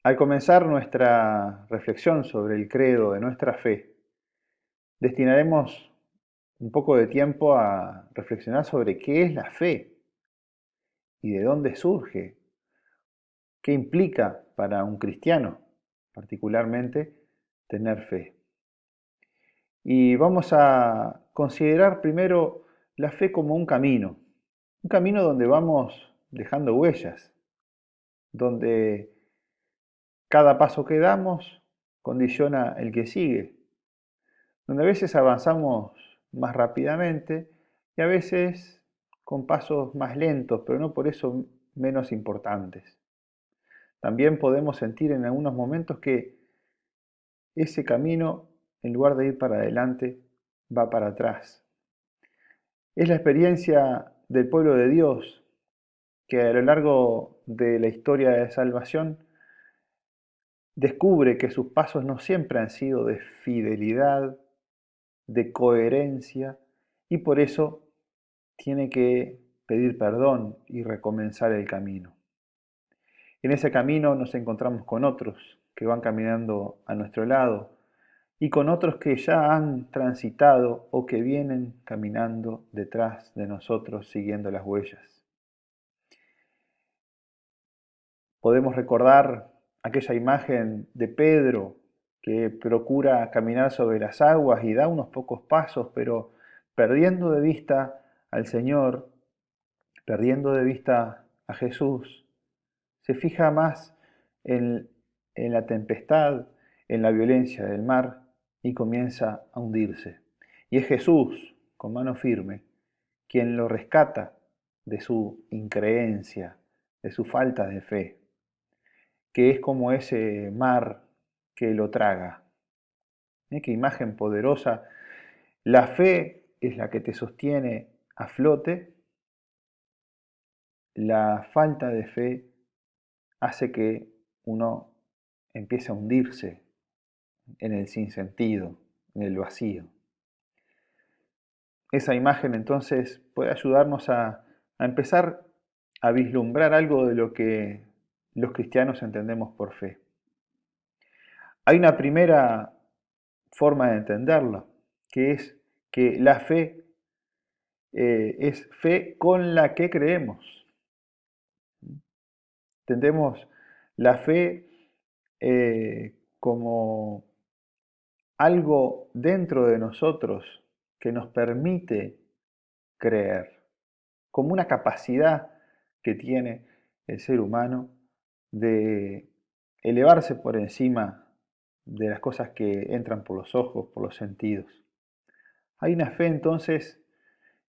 Al comenzar nuestra reflexión sobre el credo de nuestra fe, destinaremos un poco de tiempo a reflexionar sobre qué es la fe y de dónde surge, qué implica para un cristiano, particularmente, tener fe. Y vamos a considerar primero la fe como un camino donde vamos dejando huellas, donde cada paso que damos condiciona el que sigue, donde a veces avanzamos más rápidamente y a veces con pasos más lentos, pero no por eso menos importantes. También podemos sentir en algunos momentos que ese camino, en lugar de ir para adelante, va para atrás. Es la experiencia del pueblo de Dios que a lo largo de la historia de salvación descubre que sus pasos no siempre han sido de fidelidad, de coherencia, y por eso tiene que pedir perdón y recomenzar el camino. En ese camino nos encontramos con otros que van caminando a nuestro lado y con otros que ya han transitado o que vienen caminando detrás de nosotros siguiendo las huellas. Podemos recordar aquella imagen de Pedro que procura caminar sobre las aguas y da unos pocos pasos, pero perdiendo de vista al Señor, perdiendo de vista a Jesús, se fija más en, en la tempestad, en la violencia del mar y comienza a hundirse. Y es Jesús, con mano firme, quien lo rescata de su increencia, de su falta de fe, que es como ese mar que lo traga. Qué imagen poderosa. La fe es la que te sostiene a flote, la falta de fe hace que uno empiece a hundirse en el sinsentido, en el vacío. Esa imagen entonces puede ayudarnos a empezar a vislumbrar algo de lo que los cristianos entendemos por fe. Hay una primera forma de entenderlo, que es que la fe es fe con la que creemos. Entendemos la fe como algo dentro de nosotros que nos permite creer, como una capacidad que tiene el ser humano de elevarse por encima de las cosas que entran por los ojos, por los sentidos. Hay una fe entonces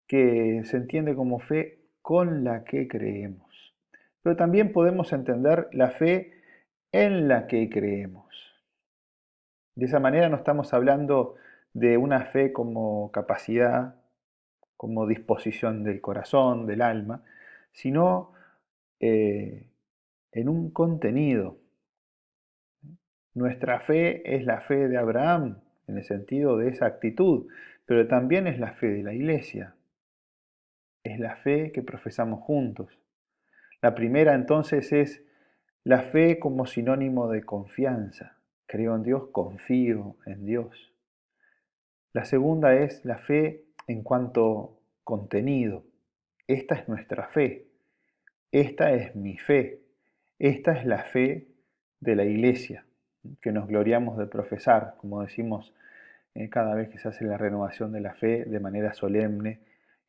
que se entiende como fe con la que creemos. Pero también podemos entender la fe en la que creemos. De esa manera no estamos hablando de una fe como capacidad, como disposición del corazón, del alma, sino eh, en un contenido. Nuestra fe es la fe de Abraham, en el sentido de esa actitud, pero también es la fe de la iglesia, es la fe que profesamos juntos. La primera entonces es la fe como sinónimo de confianza. Creo en Dios, confío en Dios. La segunda es la fe en cuanto contenido. Esta es nuestra fe. Esta es mi fe. Esta es la fe de la iglesia, que nos gloriamos de profesar, como decimos cada vez que se hace la renovación de la fe de manera solemne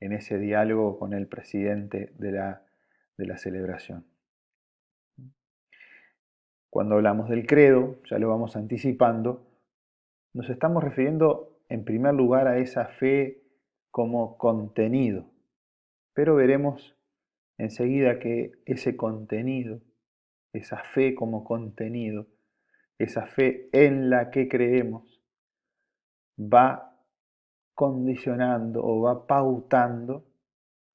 en ese diálogo con el presidente de la celebración. Cuando hablamos del credo, ya lo vamos anticipando, nos estamos refiriendo en primer lugar a esa fe como contenido, pero veremos enseguida que ese contenido, esa fe como contenido, esa fe en la que creemos, va condicionando o va pautando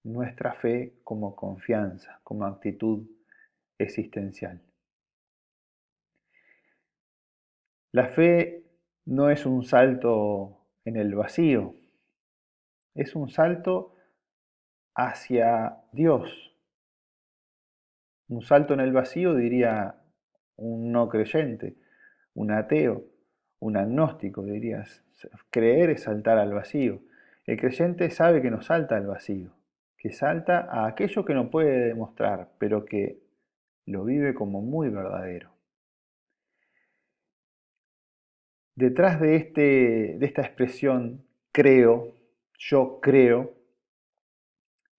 nuestra fe como confianza, como actitud existencial. La fe no es un salto en el vacío, es un salto hacia Dios. Un salto en el vacío, diría un no creyente, un ateo, un agnóstico, dirías. Creer es saltar al vacío. El creyente sabe que no salta al vacío, que salta a aquello que no puede demostrar, pero que lo vive como muy verdadero. Detrás de esta expresión creo, yo creo,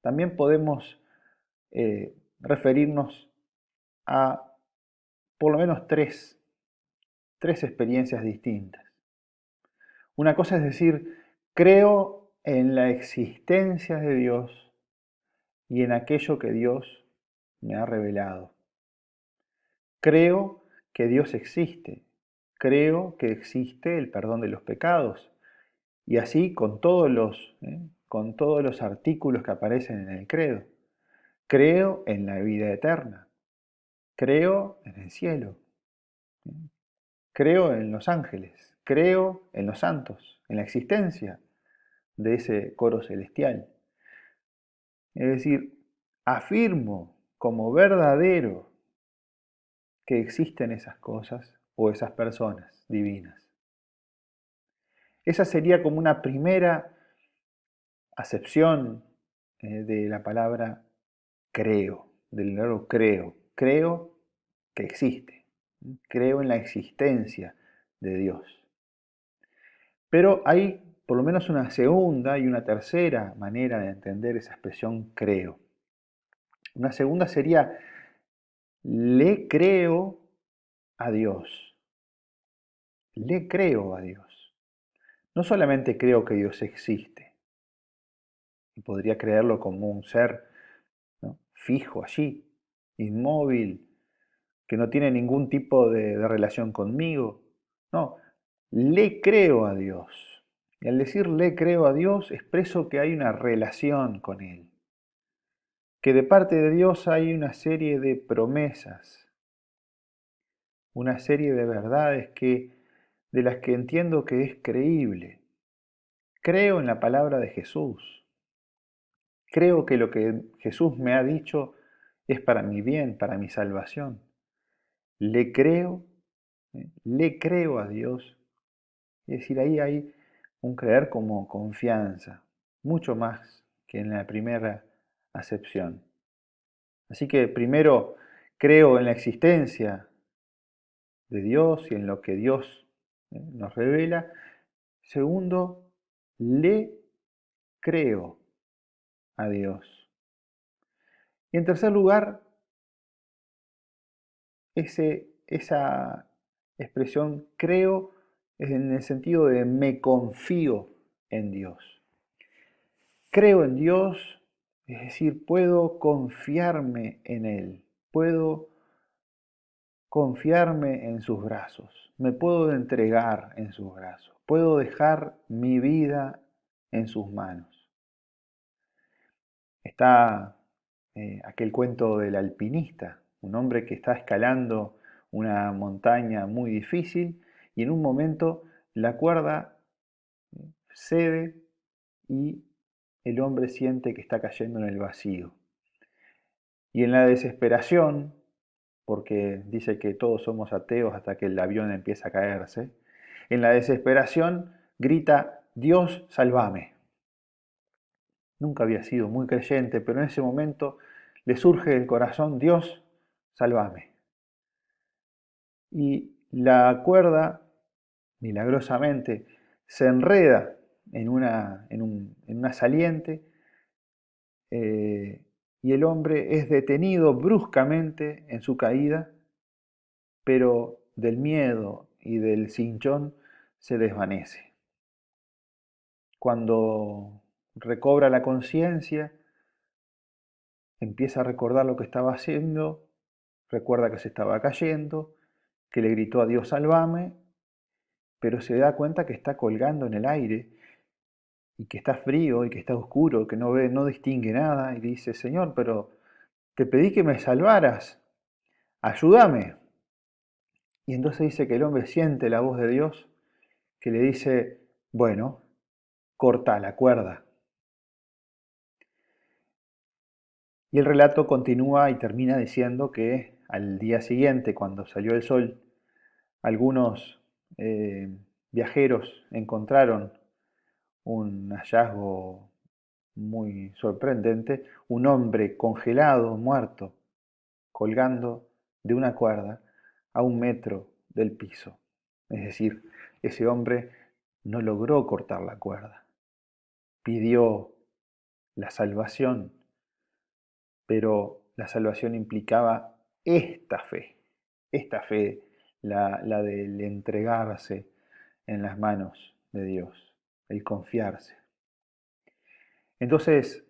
también podemos referirnos a por lo menos tres experiencias distintas. Una cosa es decir, creo en la existencia de Dios y en aquello que Dios me ha revelado. Creo que Dios existe. Creo que existe el perdón de los pecados. Y así con todos los artículos que aparecen en el credo. Creo en la vida eterna. Creo en el cielo. Creo en los ángeles. Creo en los santos, en la existencia de ese coro celestial. Es decir, afirmo como verdadero que existen esas cosas o esas personas divinas. Esa sería como una primera acepción de la palabra creo, del verbo creo. Creo que existe. Creo en la existencia de Dios. Pero hay por lo menos una segunda y una tercera manera de entender esa expresión creo. Una segunda sería le creo a Dios. Le creo a Dios. No solamente creo que Dios existe, y podría creerlo como un ser, ¿no?, fijo allí, inmóvil, que no tiene ningún tipo de relación conmigo. No, le creo a Dios. Y al decir le creo a Dios, expreso que hay una relación con Él, que de parte de Dios hay una serie de promesas, una serie de verdades de las que entiendo que es creíble. Creo en la palabra de Jesús. Creo que lo que Jesús me ha dicho es para mi bien, para mi salvación. Le creo, le creo a Dios. Es decir, ahí hay un creer como confianza, mucho más que en la primera acepción. Así que primero creo en la existencia de Dios y en lo que Dios nos revela. Segundo, le creo a Dios. Y en tercer lugar, esa expresión creo es en el sentido de me confío en Dios. Creo en Dios, es decir, puedo confiarme en Él, puedo confiarme en sus brazos, me puedo entregar en sus brazos, puedo dejar mi vida en sus manos. Está aquel cuento del alpinista, un hombre que está escalando una montaña muy difícil y en un momento la cuerda cede y el hombre siente que está cayendo en el vacío. Y en la desesperación, porque dice que todos somos ateos hasta que el avión empieza a caerse, en la desesperación grita, Dios, sálvame. Nunca había sido muy creyente, pero en ese momento le surge del corazón, Dios, sálvame. Y la cuerda, milagrosamente, se enreda en una saliente y el hombre es detenido bruscamente en su caída, pero del miedo y del cinchón se desvanece. Cuando recobra la conciencia, empieza a recordar lo que estaba haciendo, recuerda que se estaba cayendo, que le gritó a Dios, sálvame, pero se da cuenta que está colgando en el aire y que está frío y que está oscuro, que no ve, no distingue nada y dice, Señor, pero te pedí que me salvaras, ayúdame. Y entonces dice que el hombre siente la voz de Dios que le dice, bueno, corta la cuerda. Y el relato continúa y termina diciendo que al día siguiente, cuando salió el sol, algunos viajeros encontraron un hallazgo muy sorprendente, un hombre congelado, muerto, colgando de una cuerda a 1 metro del piso. Es decir, ese hombre no logró cortar la cuerda, pidió la salvación, pero la salvación implicaba esta fe, la del entregarse en las manos de Dios, el confiarse. Entonces,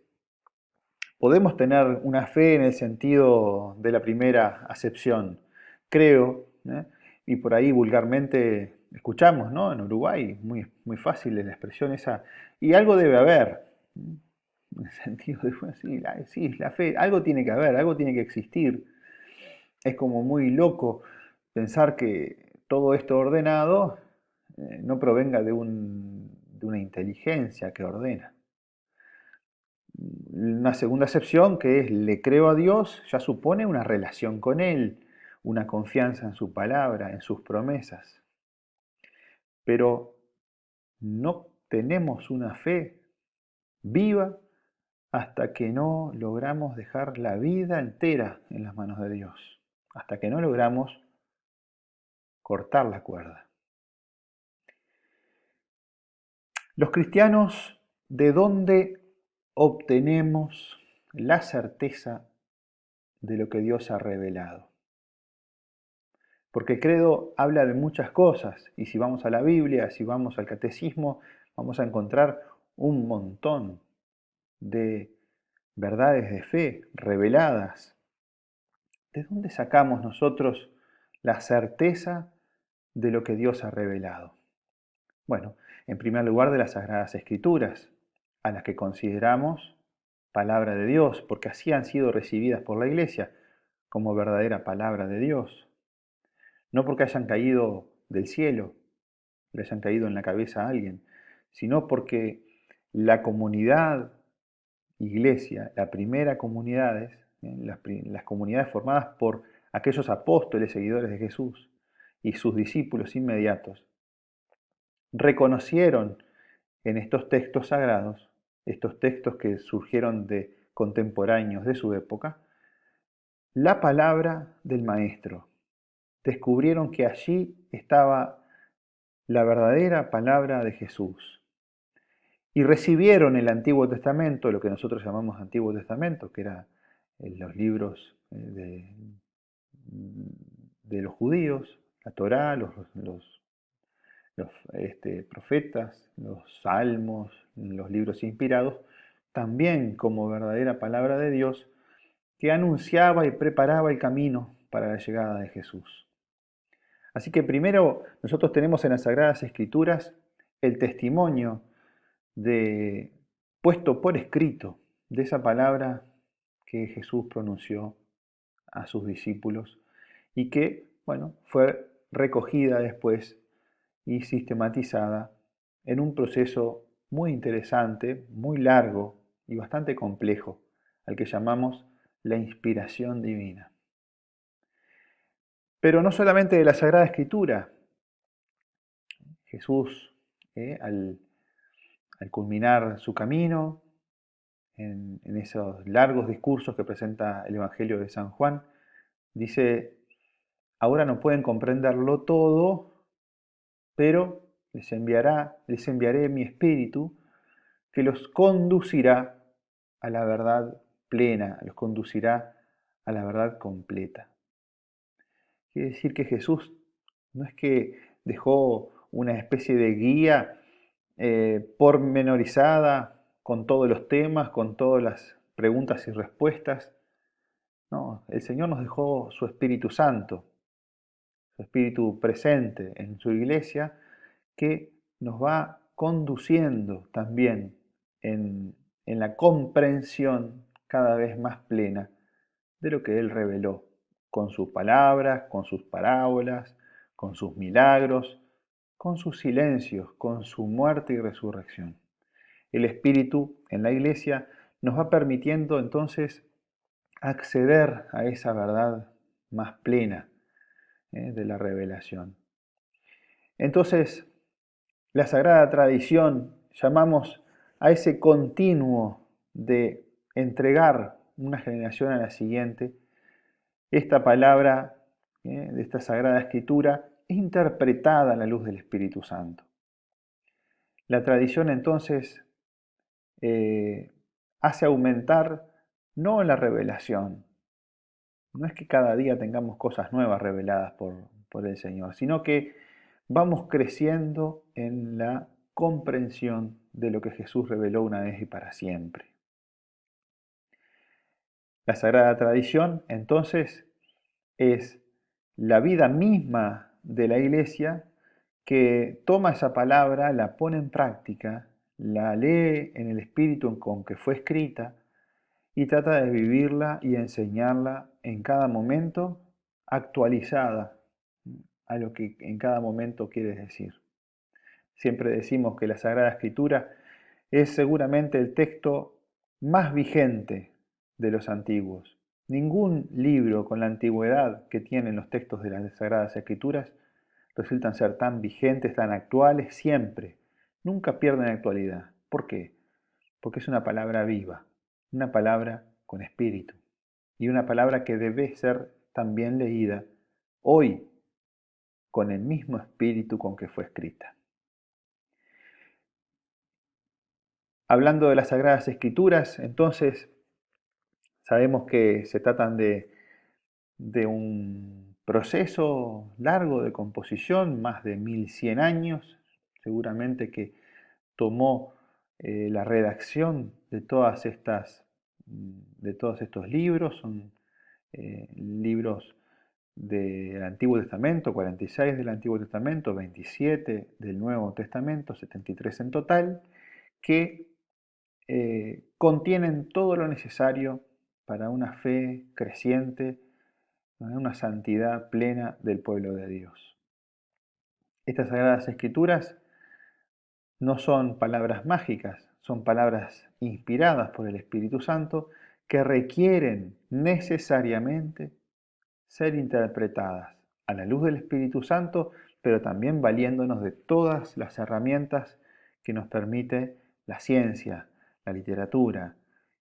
podemos tener una fe en el sentido de la primera acepción. Creo, ¿eh? Y por ahí vulgarmente escuchamos, ¿no? En Uruguay, muy fácil es la expresión esa, y algo debe haber. En el sentido de, bueno, sí, la fe, algo tiene que haber, algo tiene que existir. Es como muy loco pensar que todo esto ordenado no provenga de una inteligencia que ordena. Una segunda acepción, que es le creo a Dios, ya supone una relación con Él, una confianza en su palabra, en sus promesas. Pero no tenemos una fe viva hasta que no logramos dejar la vida entera en las manos de Dios, hasta que no logramos cortar la cuerda. Los cristianos, ¿de dónde obtenemos la certeza de lo que Dios ha revelado? Porque el credo habla de muchas cosas, y si vamos a la Biblia, si vamos al catecismo, vamos a encontrar un montón de verdades de fe reveladas. ¿De dónde sacamos nosotros la certeza de lo que Dios ha revelado? Bueno, en primer lugar de las Sagradas Escrituras, a las que consideramos palabra de Dios, porque así han sido recibidas por la Iglesia como verdadera palabra de Dios. No porque hayan caído del cielo, le hayan caído en la cabeza a alguien, sino porque la comunidad iglesia, la primera comunidades, las comunidades formadas por aquellos apóstoles seguidores de Jesús y sus discípulos inmediatos, reconocieron en estos textos sagrados, estos textos que surgieron de contemporáneos de su época, la palabra del Maestro. Descubrieron que allí estaba la verdadera palabra de Jesús. Y recibieron el Antiguo Testamento, lo que nosotros llamamos Antiguo Testamento, que eran los libros de los judíos, la Torá, los profetas, los salmos, los libros inspirados, también como verdadera palabra de Dios, que anunciaba y preparaba el camino para la llegada de Jesús. Así que primero nosotros tenemos en las Sagradas Escrituras el testimonio de, puesto por escrito, de esa palabra que Jesús pronunció a sus discípulos y que, bueno, fue recogida después y sistematizada en un proceso muy interesante, muy largo y bastante complejo, al que llamamos la inspiración divina. Pero no solamente de la Sagrada Escritura. Jesús, al culminar su camino, en esos largos discursos que presenta el Evangelio de San Juan, dice, ahora no pueden comprenderlo todo, pero les enviaré mi espíritu que los conducirá a la verdad plena, los conducirá a la verdad completa. Quiere decir que Jesús no es que dejó una especie de guía pormenorizada con todos los temas, con todas las preguntas y respuestas. No, el Señor nos dejó su Espíritu Santo, su Espíritu presente en su iglesia, que nos va conduciendo también en la comprensión cada vez más plena de lo que Él reveló, con sus palabras, con sus parábolas, con sus milagros, con sus silencios, con su muerte y resurrección. El Espíritu en la iglesia nos va permitiendo entonces acceder a esa verdad más plena de la revelación. Entonces, la sagrada tradición, llamamos a ese continuo de entregar una generación a la siguiente esta palabra de esta sagrada escritura interpretada a la luz del Espíritu Santo. La tradición entonces hace aumentar no la revelación, no es que cada día tengamos cosas nuevas reveladas por el Señor, sino que vamos creciendo en la comprensión de lo que Jesús reveló una vez y para siempre. La sagrada tradición, entonces, es la vida misma de la Iglesia que toma esa palabra, la pone en práctica, la lee en el espíritu con que fue escrita y trata de vivirla y enseñarla en cada momento actualizada a lo que en cada momento quiere decir. Siempre decimos que la Sagrada Escritura es seguramente el texto más vigente de los antiguos. Ningún libro con la antigüedad que tienen los textos de las Sagradas Escrituras resultan ser tan vigentes, tan actuales siempre. Nunca pierden actualidad. ¿Por qué? Porque es una palabra viva, una palabra con espíritu y una palabra que debe ser también leída hoy con el mismo espíritu con que fue escrita. Hablando de las Sagradas Escrituras, entonces sabemos que se tratan de un proceso largo de composición, más de 1100 años, seguramente que tomó la redacción de de todos estos libros, son libros del Antiguo Testamento, 46 del Antiguo Testamento, 27 del Nuevo Testamento, 73 en total, que contienen todo lo necesario para una fe creciente, una santidad plena del pueblo de Dios. Estas Sagradas Escrituras no son palabras mágicas, son palabras inspiradas por el Espíritu Santo que requieren necesariamente ser interpretadas a la luz del Espíritu Santo, pero también valiéndonos de todas las herramientas que nos permite la ciencia, la literatura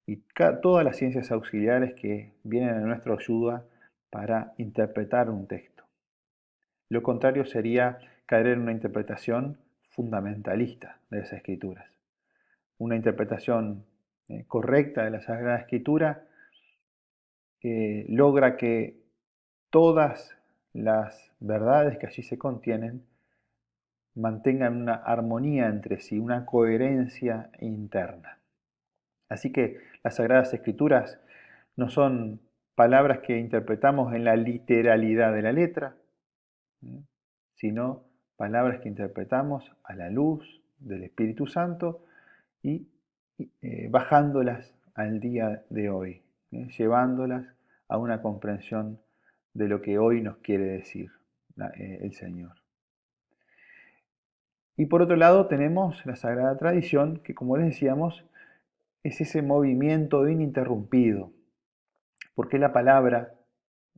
y todas las ciencias auxiliares que vienen a nuestra ayuda para interpretar un texto. Lo contrario sería caer en una interpretación fundamentalista de las Escrituras. Una interpretación correcta de la Sagrada Escritura logra que todas las verdades que allí se contienen mantengan una armonía entre sí, una coherencia interna. Así que las Sagradas Escrituras no son palabras que interpretamos en la literalidad de la letra, sino palabras que interpretamos a la luz del Espíritu Santo y bajándolas al día de hoy, llevándolas a una comprensión de lo que hoy nos quiere decir el Señor. Y por otro lado tenemos la Sagrada Tradición, que como les decíamos, es ese movimiento ininterrumpido, porque la palabra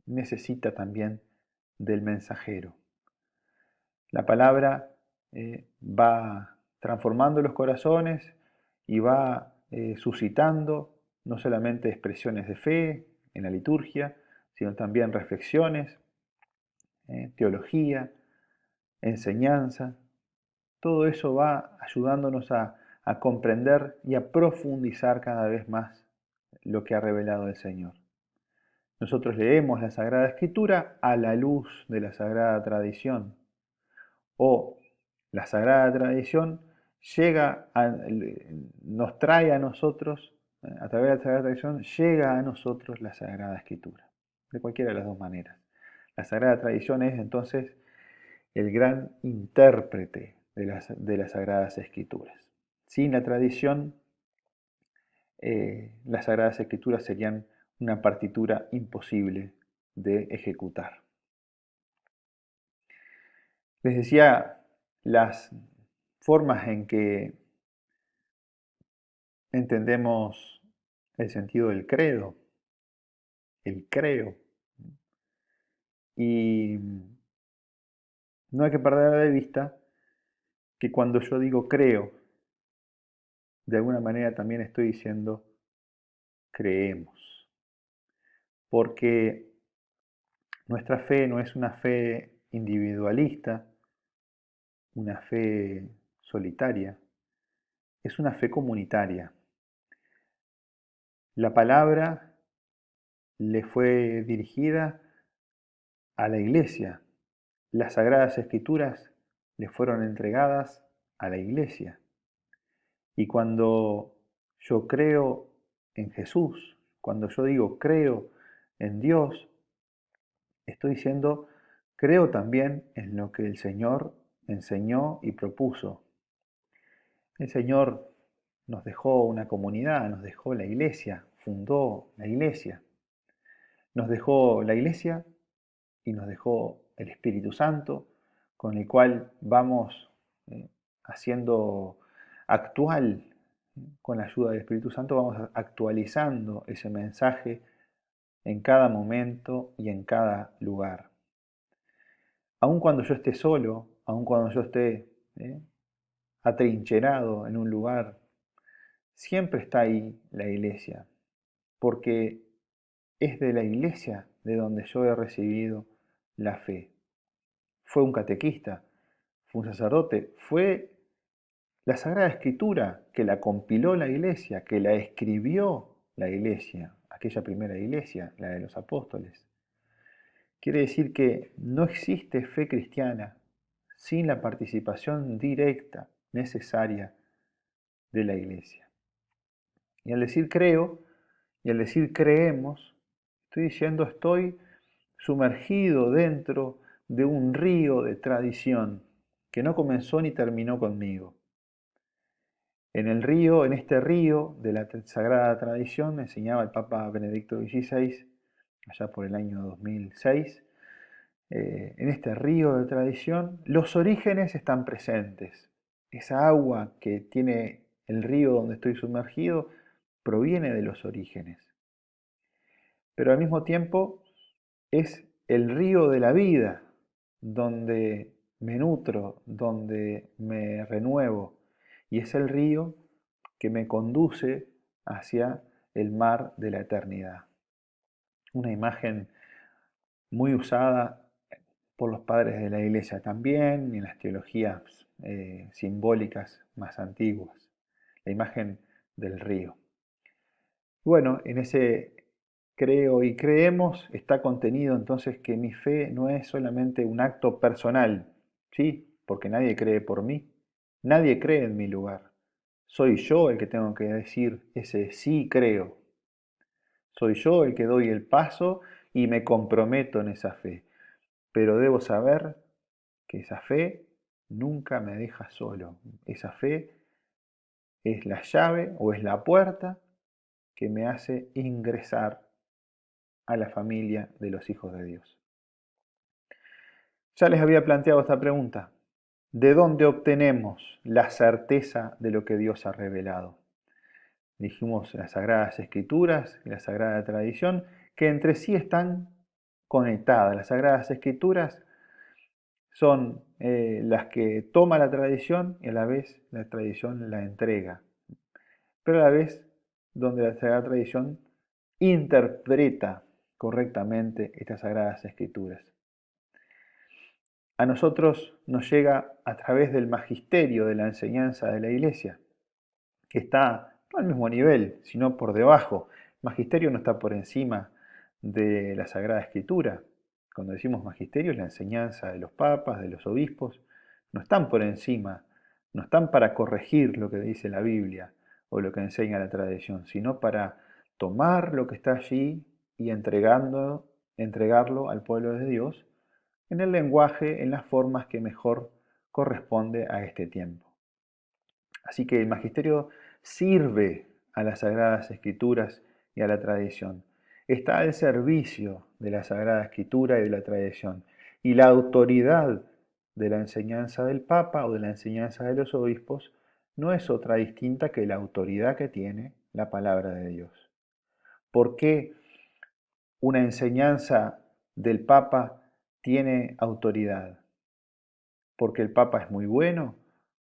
necesita también del mensajero. La palabra va transformando los corazones y va suscitando no solamente expresiones de fe en la liturgia, sino también reflexiones, teología, enseñanza. Todo eso va ayudándonos a comprender y a profundizar cada vez más lo que ha revelado el Señor. Nosotros leemos la Sagrada Escritura a la luz de la Sagrada Tradición, o la Sagrada Tradición nos trae a nosotros, a través de la Sagrada Tradición, llega a nosotros la Sagrada Escritura, de cualquiera de las dos maneras. La Sagrada Tradición es entonces el gran intérprete de las Sagradas Escrituras. Sin la tradición, las Sagradas Escrituras serían una partitura imposible de ejecutar. Les decía las formas en que entendemos el sentido del credo, el creo. Y no hay que perder de vista que cuando yo digo creo, de alguna manera también estoy diciendo creemos. Porque nuestra fe no es una fe individualista, una fe solitaria, es una fe comunitaria. La palabra le fue dirigida a la iglesia. Las sagradas escrituras le fueron entregadas a la iglesia. Y cuando yo creo en Jesús, cuando yo digo creo en Dios, estoy diciendo creo también en lo que el Señor enseñó y propuso. El Señor nos dejó una comunidad, nos dejó la iglesia, fundó la iglesia. Nos dejó la iglesia y nos dejó el Espíritu Santo, con el cual vamos haciendo actual, con la ayuda del Espíritu Santo, vamos actualizando ese mensaje en cada momento y en cada lugar. Aun cuando yo esté solo, aun cuando yo esté atrincherado en un lugar, siempre está ahí la iglesia, porque es de la iglesia de donde yo he recibido la fe. Fue un catequista, fue un sacerdote, fue la Sagrada Escritura que la compiló la iglesia, que la escribió la iglesia, aquella primera iglesia, la de los apóstoles. Quiere decir que no existe fe cristiana sin la participación directa, necesaria de la iglesia. Y al decir creo, y al decir creemos, estoy diciendo estoy sumergido dentro de un río de tradición que no comenzó ni terminó conmigo. En el río, en este río de la sagrada tradición, enseñaba el Papa Benedicto XVI, allá por el año 2006, en este río de tradición, los orígenes están presentes. Esa agua que tiene el río donde estoy sumergido proviene de los orígenes. Pero al mismo tiempo es el río de la vida, donde me nutro, donde me renuevo, y es el río que me conduce hacia el mar de la eternidad. Una imagen muy usada por los padres de la iglesia también, y en las teologías simbólicas más antiguas, la imagen del río. Bueno, en ese creo y creemos está contenido entonces que mi fe no es solamente un acto personal, ¿sí? Porque nadie cree por mí, nadie cree en mi lugar. Soy yo el que tengo que decir ese sí creo. Soy yo el que doy el paso y me comprometo en esa fe. Pero debo saber que esa fe nunca me deja solo. Esa fe es la llave o es la puerta que me hace ingresar a la familia de los hijos de Dios. Ya les había planteado esta pregunta. ¿De dónde obtenemos la certeza de lo que Dios ha revelado? Dijimos las Sagradas Escrituras y la Sagrada Tradición, que entre sí están conectadas. Las Sagradas Escrituras son las que toma la tradición y a la vez la tradición la entrega, pero a la vez donde la Sagrada Tradición interpreta correctamente estas Sagradas Escrituras. A nosotros nos llega a través del magisterio de la enseñanza de la Iglesia, que está no al mismo nivel, sino por debajo. El magisterio no está por encima de la Sagrada Escritura. Cuando decimos magisterio, es la enseñanza de los papas, de los obispos, no están por encima, no están para corregir lo que dice la Biblia o lo que enseña la tradición, sino para tomar lo que está allí y entregarlo al pueblo de Dios en el lenguaje, en las formas que mejor corresponde a este tiempo. Así que el magisterio sirve a las Sagradas Escrituras y a la tradición. Está al servicio de la Sagrada Escritura y de la tradición. Y la autoridad de la enseñanza del Papa o de la enseñanza de los obispos no es otra distinta que la autoridad que tiene la palabra de Dios. ¿Por qué una enseñanza del Papa tiene autoridad. ¿Porque el Papa es muy bueno?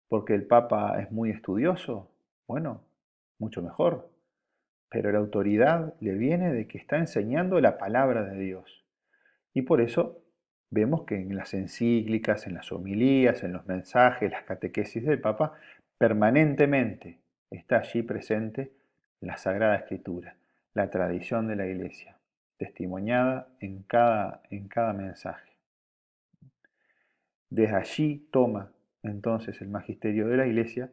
¿Porque el Papa es muy estudioso? Bueno, mucho mejor. Pero la autoridad le viene de que está enseñando la palabra de Dios. Y por eso vemos que en las encíclicas, en las homilías, en los mensajes, las catequesis del Papa, permanentemente está allí presente la Sagrada Escritura, la tradición de la Iglesia, testimoniada en cada mensaje. Desde allí toma entonces el magisterio de la Iglesia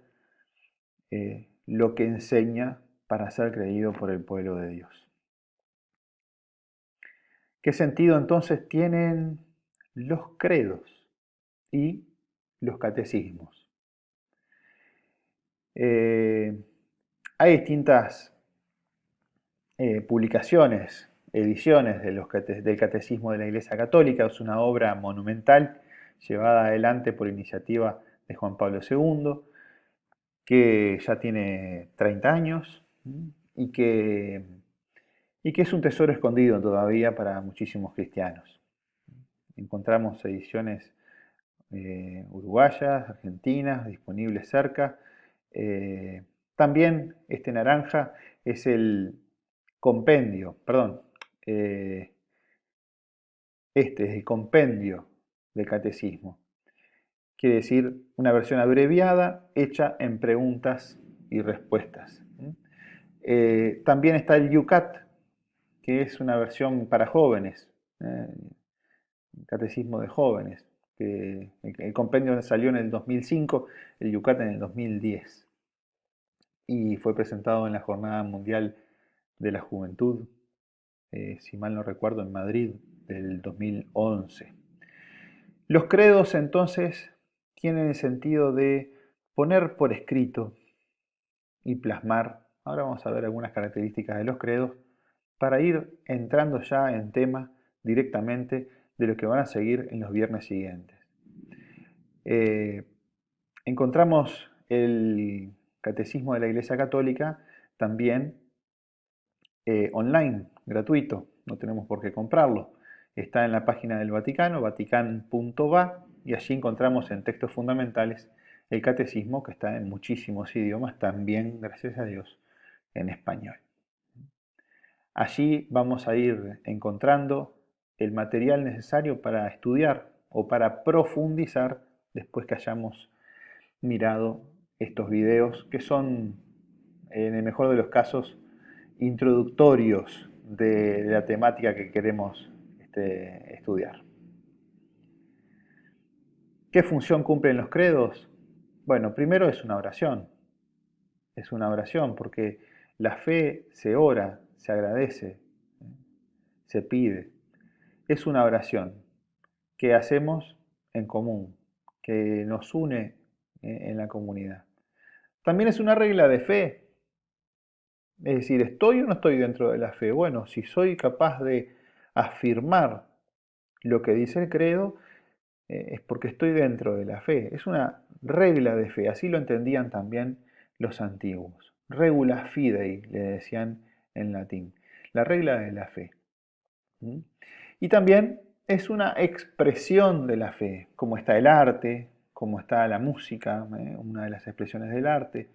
lo que enseña para ser creído por el pueblo de Dios. ¿Qué sentido entonces tienen los credos y los catecismos? Hay distintas publicaciones, ediciones del Catecismo de la Iglesia Católica. Es una obra monumental llevada adelante por iniciativa de Juan Pablo II, que ya tiene 30 años y y que es un tesoro escondido todavía para muchísimos cristianos. Encontramos ediciones uruguayas, argentinas, disponibles cerca. También este naranja es el compendio, perdón, este es el compendio del catecismo. Quiere decir una versión abreviada hecha en preguntas y respuestas. También está el Yucat, que es una versión para jóvenes, catecismo de jóvenes. Que el compendio salió en el 2005, el Yucat en el 2010. Y fue presentado en la Jornada Mundial de la Juventud, si mal no recuerdo, en Madrid del 2011. Los credos entonces tienen el sentido de poner por escrito y plasmar. Ahora vamos a ver algunas características de los credos para ir entrando ya en tema directamente de lo que van a seguir en los viernes siguientes. Encontramos el Catecismo de la Iglesia Católica también online, gratuito, no tenemos por qué comprarlo. Está en la página del Vaticano, vatican.va, y allí encontramos en textos fundamentales el catecismo, que está en muchísimos idiomas, también, gracias a Dios, en español. Allí vamos a ir encontrando el material necesario para estudiar o para profundizar después que hayamos mirado estos videos, que son, en el mejor de los casos, introductorios de la temática que queremos estudiar. ¿Qué función cumplen los credos? Bueno, primero es una oración porque la fe se ora, se agradece, se pide. Es una oración que hacemos en común, que nos une en la comunidad. También es una regla de fe, es decir, ¿estoy o no estoy dentro de la fe? Bueno, si soy capaz de afirmar lo que dice el credo, es porque estoy dentro de la fe. Es una regla de fe, así lo entendían también los antiguos. Regula fidei, le decían en latín. La regla de la fe. ¿Mm? Y también es una expresión de la fe, como está el arte, como está la música, una de las expresiones del arte,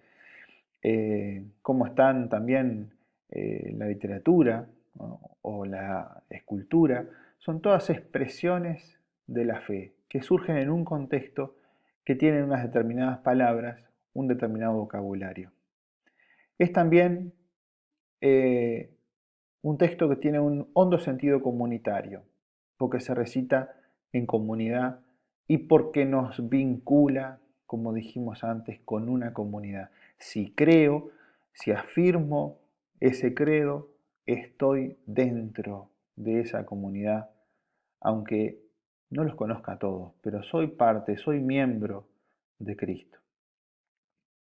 como están también la literatura, ¿no? O la escultura, son todas expresiones de la fe que surgen en un contexto que tienen unas determinadas palabras, un determinado vocabulario. Es también un texto que tiene un hondo sentido comunitario, porque se recita en comunidad y porque nos vincula, como dijimos antes, con una comunidad. Si creo, si afirmo ese credo, estoy dentro de esa comunidad, aunque no los conozca a todos, pero soy parte, soy miembro de Cristo.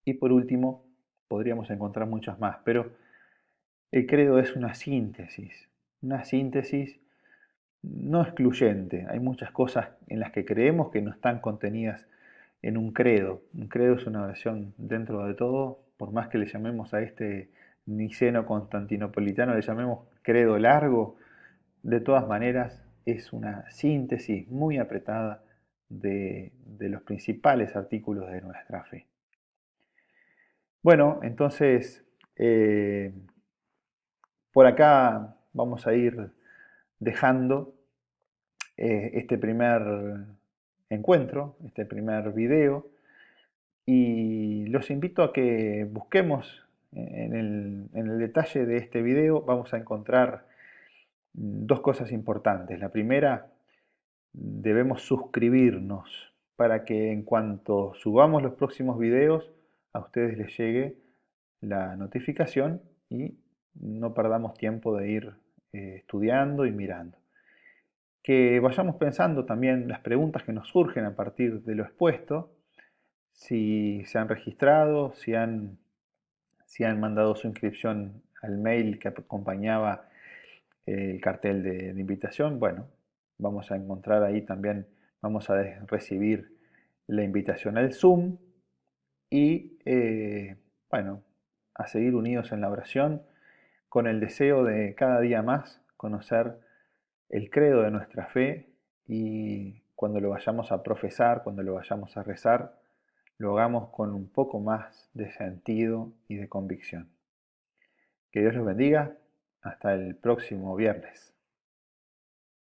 Y por último, podríamos encontrar muchas más, pero el credo es una síntesis no excluyente. Hay muchas cosas en las que creemos que no están contenidas en un credo. Un credo es una oración dentro de todo, por más que le llamemos a este niceno constantinopolitano, le llamemos credo largo, de todas maneras es una síntesis muy apretada de los principales artículos de nuestra fe. Bueno, entonces por acá vamos a ir dejando este primer encuentro, este primer video, y los invito a que busquemos en el detalle de este video. Vamos a encontrar dos cosas importantes. La primera, debemos suscribirnos para que en cuanto subamos los próximos videos a ustedes les llegue la notificación y no perdamos tiempo de ir estudiando y mirando. Que vayamos pensando también las preguntas que nos surgen a partir de lo expuesto, si se han registrado, si han mandado su inscripción al mail que acompañaba el cartel de invitación. Bueno, vamos a encontrar ahí también, vamos a recibir la invitación al Zoom y, bueno, a seguir unidos en la oración con el deseo de cada día más conocer el credo de nuestra fe y cuando lo vayamos a profesar, cuando lo vayamos a rezar, lo hagamos con un poco más de sentido y de convicción. Que Dios los bendiga. Hasta el próximo viernes.